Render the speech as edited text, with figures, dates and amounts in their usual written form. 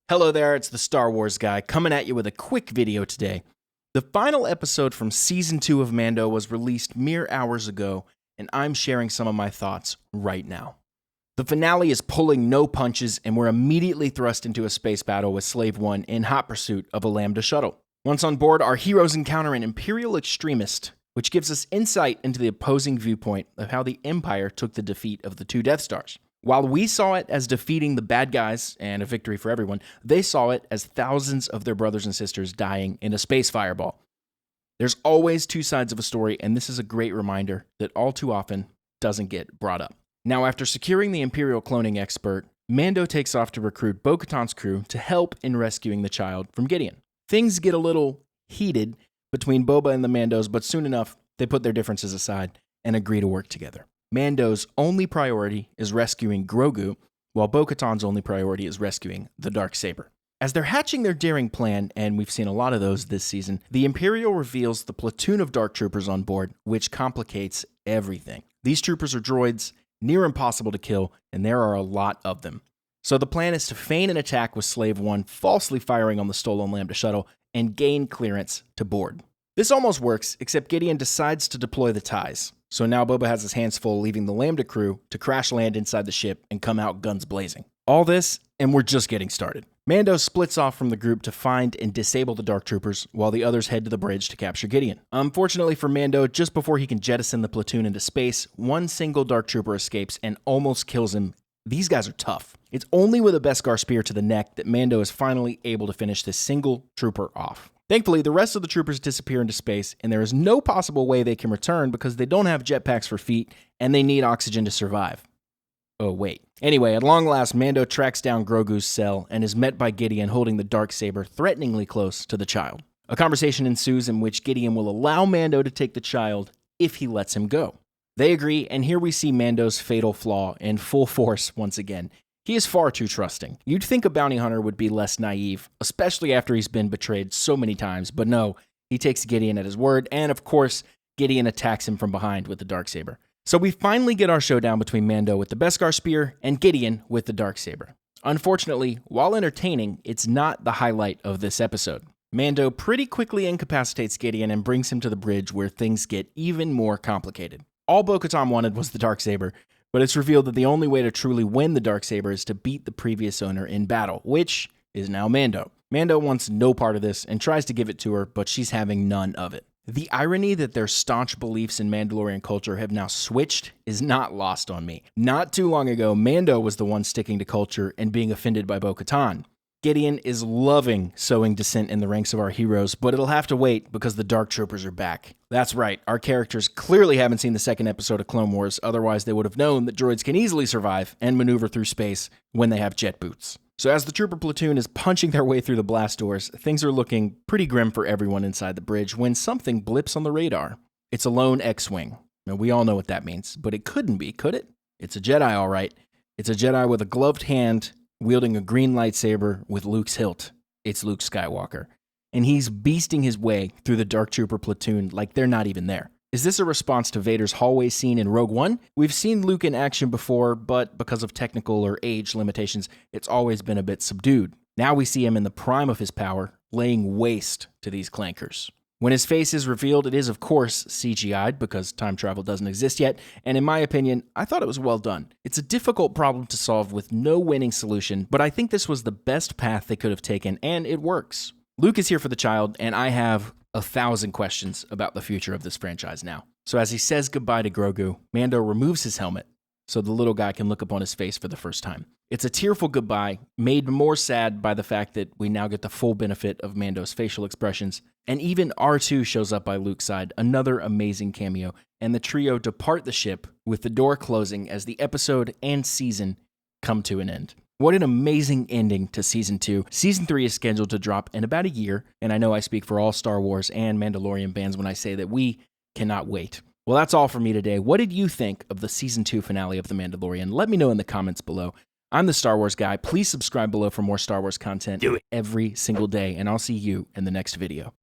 Hello there, it's the Star Wars guy coming at you with a quick video today. The final episode from Season 2 of Mando was released mere hours ago, and I'm sharing some of my thoughts right now. The finale is pulling no punches, and we're immediately thrust into a space battle with Slave One in hot pursuit of a Lambda shuttle. Once on board, our heroes encounter an Imperial extremist, which gives us insight into the opposing viewpoint of how the Empire took the defeat of the two Death Stars. While we saw it as defeating the bad guys and a victory for everyone, they saw it as thousands of their brothers and sisters dying in a space fireball. There's always two sides of a story, and this is a great reminder that all too often doesn't get brought up. Now, after securing the Imperial cloning expert, Mando takes off to recruit Bo-Katan's crew to help in rescuing the child from Gideon. Things get a little heated between Boba and the Mandos, but soon enough, they put their differences aside and agree to work together. Mando's only priority is rescuing Grogu, while Bo-Katan's only priority is rescuing the Darksaber. As they're hatching their daring plan, and we've seen a lot of those this season, the Imperial reveals the platoon of Dark Troopers on board, which complicates everything. These troopers are droids, near impossible to kill, and there are a lot of them. So the plan is to feign an attack with Slave One, falsely firing on the stolen Lambda shuttle, and gain clearance to board. This almost works, except Gideon decides to deploy the ties. So now Boba has his hands full, leaving the Lambda crew to crash land inside the ship and come out guns blazing. All this, and we're just getting started. Mando splits off from the group to find and disable the Dark Troopers, while the others head to the bridge to capture Gideon. Unfortunately for Mando, just before he can jettison the platoon into space, one single Dark Trooper escapes and almost kills him. These guys are tough. It's only with a Beskar spear to the neck that Mando is finally able to finish this single trooper off. Thankfully, the rest of the troopers disappear into space, and there is no possible way they can return because they don't have jetpacks for feet, and they need oxygen to survive. Oh, wait. Anyway, at long last, Mando tracks down Grogu's cell and is met by Gideon holding the Darksaber threateningly close to the child. A conversation ensues in which Gideon will allow Mando to take the child if he lets him go. They agree, and here we see Mando's fatal flaw in full force once again. He is far too trusting. You'd think a bounty hunter would be less naive, especially after he's been betrayed so many times, but no, he takes Gideon at his word, and of course, Gideon attacks him from behind with the Darksaber. So we finally get our showdown between Mando with the Beskar spear and Gideon with the Darksaber. Unfortunately, while entertaining, it's not the highlight of this episode. Mando pretty quickly incapacitates Gideon and brings him to the bridge where things get even more complicated. All Bo-Katan wanted was the Darksaber, but it's revealed that the only way to truly win the Darksaber is to beat the previous owner in battle, which is now Mando. Mando wants no part of this and tries to give it to her, but she's having none of it. The irony that their staunch beliefs in Mandalorian culture have now switched is not lost on me. Not too long ago, Mando was the one sticking to culture and being offended by Bo-Katan. Gideon is loving sowing dissent in the ranks of our heroes, but it'll have to wait because the Dark Troopers are back. That's right, our characters clearly haven't seen the second episode of Clone Wars, otherwise they would have known that droids can easily survive and maneuver through space when they have jet boots. So as the trooper platoon is punching their way through the blast doors, things are looking pretty grim for everyone inside the bridge when something blips on the radar. It's a lone X-Wing. Now, we all know what that means, but it couldn't be, could it? It's a Jedi, all right. It's a Jedi with a gloved hand, wielding a green lightsaber with Luke's hilt. It's Luke Skywalker. And he's beasting his way through the Dark Trooper platoon like they're not even there. Is this a response to Vader's hallway scene in Rogue One? We've seen Luke in action before, but because of technical or age limitations, it's always been a bit subdued. Now we see him in the prime of his power, laying waste to these clankers. When his face is revealed, it is of course CGI'd because time travel doesn't exist yet, and in my opinion, I thought it was well done. It's a difficult problem to solve with no winning solution, but I think this was the best path they could have taken, and it works. Luke is here for the child, and I have 1,000 questions about the future of this franchise now. So as he says goodbye to Grogu, Mando removes his helmet so the little guy can look upon his face for the first time. It's a tearful goodbye, made more sad by the fact that we now get the full benefit of Mando's facial expressions, and even R2 shows up by Luke's side, another amazing cameo, and the trio depart the ship with the door closing as the episode and season come to an end. What an amazing ending to Season 2. Season 3 is scheduled to drop in about a year, and I know I speak for all Star Wars and Mandalorian fans when I say that we cannot wait. Well, that's all for me today. What did you think of the Season 2 finale of The Mandalorian? Let me know in the comments below. I'm the Star Wars guy. Please subscribe below for more Star Wars content every single day, and I'll see you in the next video.